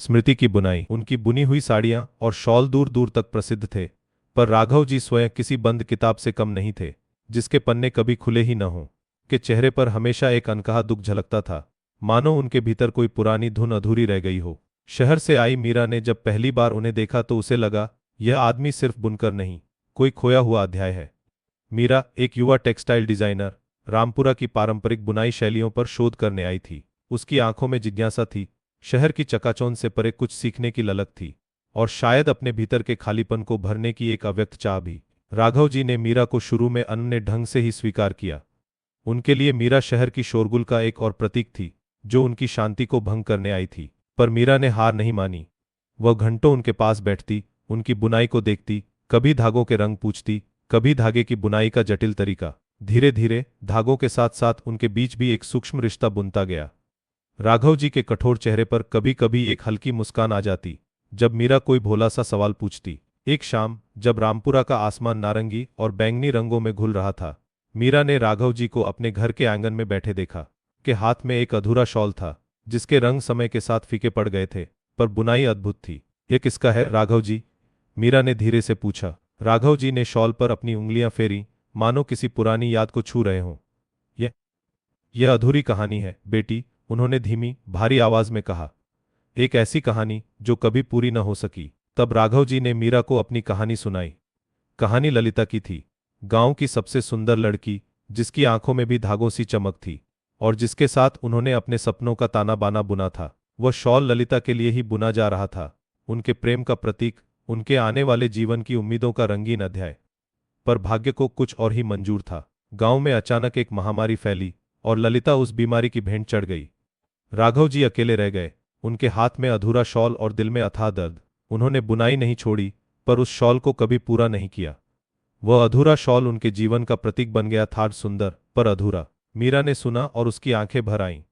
स्मृति की बुनाई, उनकी बुनी हुई साड़ियां और शॉल दूर दूर तक प्रसिद्ध थे, पर राघव जी स्वयं किसी बंद किताब से कम नहीं थे, जिसके पन्ने कभी खुले ही न हों। के चेहरे पर हमेशा एक अनकहा दुख झलकता था, मानो उनके भीतर कोई पुरानी धुन अधूरी रह गई हो। शहर से आई मीरा ने जब पहली बार उन्हें देखा तो उसे लगा, यह आदमी सिर्फ बुनकर नहीं, कोई खोया हुआ अध्याय है। मीरा, एक युवा टेक्सटाइल डिजाइनर, रामपुरा की पारंपरिक बुनाई शैलियों पर शोध करने आई थी। उसकी आंखों में जिज्ञासा थी, शहर की चकाचौंध से परे कुछ सीखने की ललक थी, और शायद अपने भीतर के खालीपन को भरने की एक अव्यक्त चाह भी। राघव जी ने मीरा को शुरू में अनन्य ढंग से ही स्वीकार किया। उनके लिए मीरा शहर की शोरगुल का एक और प्रतीक थी, जो उनकी शांति को भंग करने आई थी। पर मीरा ने हार नहीं मानी। वह घंटों उनके पास बैठती, उनकी बुनाई को देखती, कभी धागों के रंग पूछती, कभी धागे की बुनाई का जटिल तरीका। धीरे धीरे धागों के साथ साथ उनके बीच भी एक सूक्ष्म रिश्ता बुनता गया। राघव जी के कठोर चेहरे पर कभी कभी एक हल्की मुस्कान आ जाती, जब मीरा कोई भोला सा सवाल पूछती। एक शाम, जब रामपुरा का आसमान नारंगी और बैंगनी रंगों में घुल रहा था, मीरा ने राघव जी को अपने घर के आंगन में बैठे देखा। के हाथ में एक अधूरा शॉल था, जिसके रंग समय के साथ फीके पड़ गए थे, पर बुनाई अद्भुत थी। यह किसका है, राघव जी? मीरा ने धीरे से पूछा। राघव जी ने शॉल पर अपनी उंगलियां फेरी, मानो किसी पुरानी याद को छू रहे हों। यह अधूरी कहानी है, बेटी, उन्होंने धीमी, भारी आवाज में कहा। एक ऐसी कहानी जो कभी पूरी न हो सकी। तब राघव जी ने मीरा को अपनी कहानी सुनाई। कहानी ललिता की थी, गांव की सबसे सुंदर लड़की, जिसकी आंखों में भी धागों सी चमक थी, और जिसके साथ उन्होंने अपने सपनों का ताना बाना बुना था। वह शॉल ललिता के लिए ही बुना जा रहा था, उनके प्रेम का प्रतीक, उनके आने वाले जीवन की उम्मीदों का रंगीन अध्याय। पर भाग्य को कुछ और ही मंजूर था। गांव में अचानक एक महामारी फैली, और ललिता उस बीमारी की भेंट चढ़ गई। राघव जी अकेले रह गए, उनके हाथ में अधूरा शॉल और दिल में अथाह दर्द। उन्होंने बुनाई नहीं छोड़ी, पर उस शॉल को कभी पूरा नहीं किया। वह अधूरा शॉल उनके जीवन का प्रतीक बन गया था, सुंदर पर अधूरा। मीरा ने सुना और उसकी आंखें भर आईं।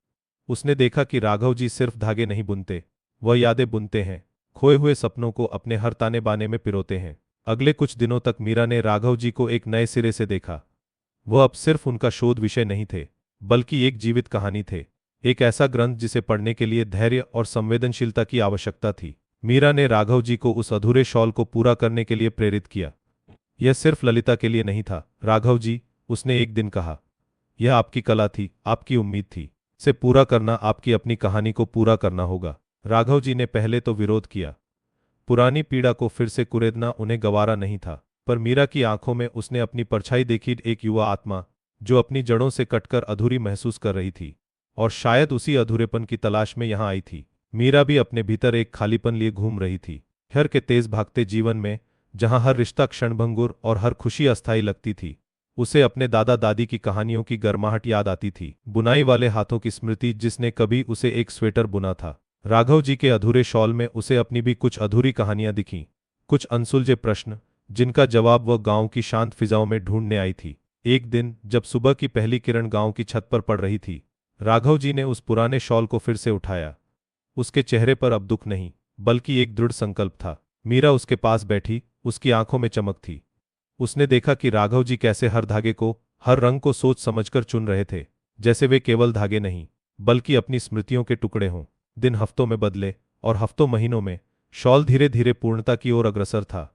उसने देखा कि राघव जी सिर्फ धागे नहीं बुनते, वह यादें बुनते हैं, खोए हुए सपनों को अपने हर ताने बाने में पिरोते हैं। अगले कुछ दिनों तक मीरा ने राघव जी को एक नए सिरे से देखा। वह अब सिर्फ उनका शोध विषय नहीं थे, बल्कि एक जीवित कहानी थे, एक ऐसा ग्रंथ जिसे पढ़ने के लिए धैर्य और संवेदनशीलता की आवश्यकता थी। मीरा ने राघव जी को उस अधूरे शॉल को पूरा करने के लिए प्रेरित किया। यह सिर्फ ललिता के लिए नहीं था, राघव जी, उसने एक दिन कहा। यह आपकी कला थी, आपकी उम्मीद थी। से पूरा करना, आपकी अपनी कहानी को पूरा करना होगा। राघव जी ने पहले तो विरोध किया। पुरानी पीड़ा को फिर से कुरेदना उन्हें गवारा नहीं था, पर मीरा की आंखों में उसने अपनी परछाई देखी, एक युवा आत्मा, जो अपनी जड़ों से कटकर अधूरी महसूस कर रही थी, और शायद उसी अधूरेपन की तलाश में यहां आई थी। मीरा भी अपने भीतर एक खालीपन लिए घूम रही थी। शहर के तेज भागते जीवन में, जहां हर रिश्ता क्षणभंगुर और हर खुशी अस्थायी लगती थी, उसे अपने दादा दादी की कहानियों की गर्माहट याद आती थी, बुनाई वाले हाथों की स्मृति जिसने कभी उसे एक स्वेटर बुना था। राघव जी के अधूरे शॉल में उसे अपनी भी कुछ अधूरी कहानियां दिखीं, कुछ अनसुलझे प्रश्न, जिनका जवाब वह गांव की शांत फिजाओं में ढूंढने आई थी। एक दिन, जब सुबह की पहली किरण गांव की छत पर पड़ रही थी, राघव जी ने उस पुराने शॉल को फिर से उठाया। उसके चेहरे पर अब दुख नहीं, बल्कि एक दृढ़ संकल्प था। मीरा उसके पास बैठी, उसकी आंखों में चमक थी। उसने देखा कि राघव जी कैसे हर धागे को, हर रंग को सोच समझकर चुन रहे थे, जैसे वे केवल धागे नहीं, बल्कि अपनी स्मृतियों के टुकड़े हों। दिन हफ्तों में बदले, और हफ्तों महीनों में, शॉल धीरे धीरे पूर्णता की ओर अग्रसर था।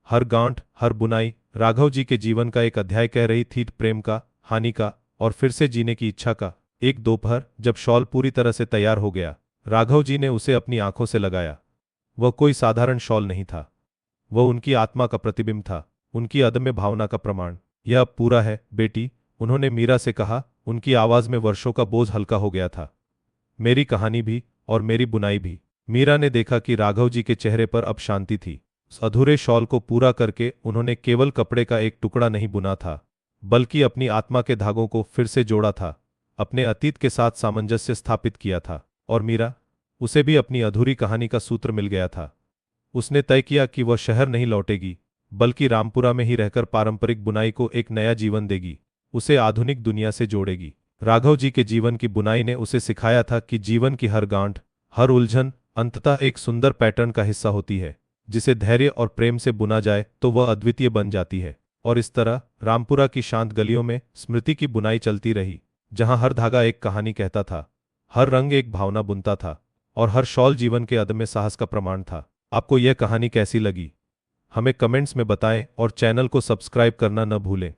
हर गांठ, हर बुनाई राघव जी के जीवन का एक अध्याय कह रही थी, प्रेम का, हानि का, और फिर से जीने की इच्छा का। एक दोपहर, जब शॉल पूरी तरह से तैयार हो गया, राघव जी ने उसे अपनी आंखों से लगाया। वह कोई साधारण शॉल नहीं था, वह उनकी आत्मा का प्रतिबिंब था, उनकी अदम्य भावना का प्रमाण। यह अब पूरा है, बेटी, उन्होंने मीरा से कहा, उनकी आवाज में वर्षों का बोझ हल्का हो गया था। मेरी कहानी भी, और मेरी बुनाई भी। मीरा ने देखा कि राघव जी के चेहरे पर अब शांति थी। उस अधूरे शॉल को पूरा करके उन्होंने केवल कपड़े का एक टुकड़ा नहीं बुना था, बल्कि अपनी आत्मा के धागों को फिर से जोड़ा था, अपने अतीत के साथ सामंजस्य स्थापित किया था। और मीरा, उसे भी अपनी अधूरी कहानी का सूत्र मिल गया था। उसने तय किया कि वह शहर नहीं लौटेगी, बल्कि रामपुरा में ही रहकर पारंपरिक बुनाई को एक नया जीवन देगी, उसे आधुनिक दुनिया से जोड़ेगी। राघव जी के जीवन की बुनाई ने उसे सिखाया था कि जीवन की हर गांठ, हर उलझन अंततः एक सुंदर पैटर्न का हिस्सा होती है, जिसे धैर्य और प्रेम से बुना जाए तो वह अद्वितीय बन जाती है। और इस तरह रामपुरा की शांत गलियों में स्मृति की बुनाई चलती रही, जहां हर धागा एक कहानी कहता था, हर रंग एक भावना बुनता था, और हर शॉल जीवन के अदम्य साहस का प्रमाण था। आपको यह कहानी कैसी लगी, हमें कमेंट्स में बताएं और चैनल को सब्सक्राइब करना न भूलें।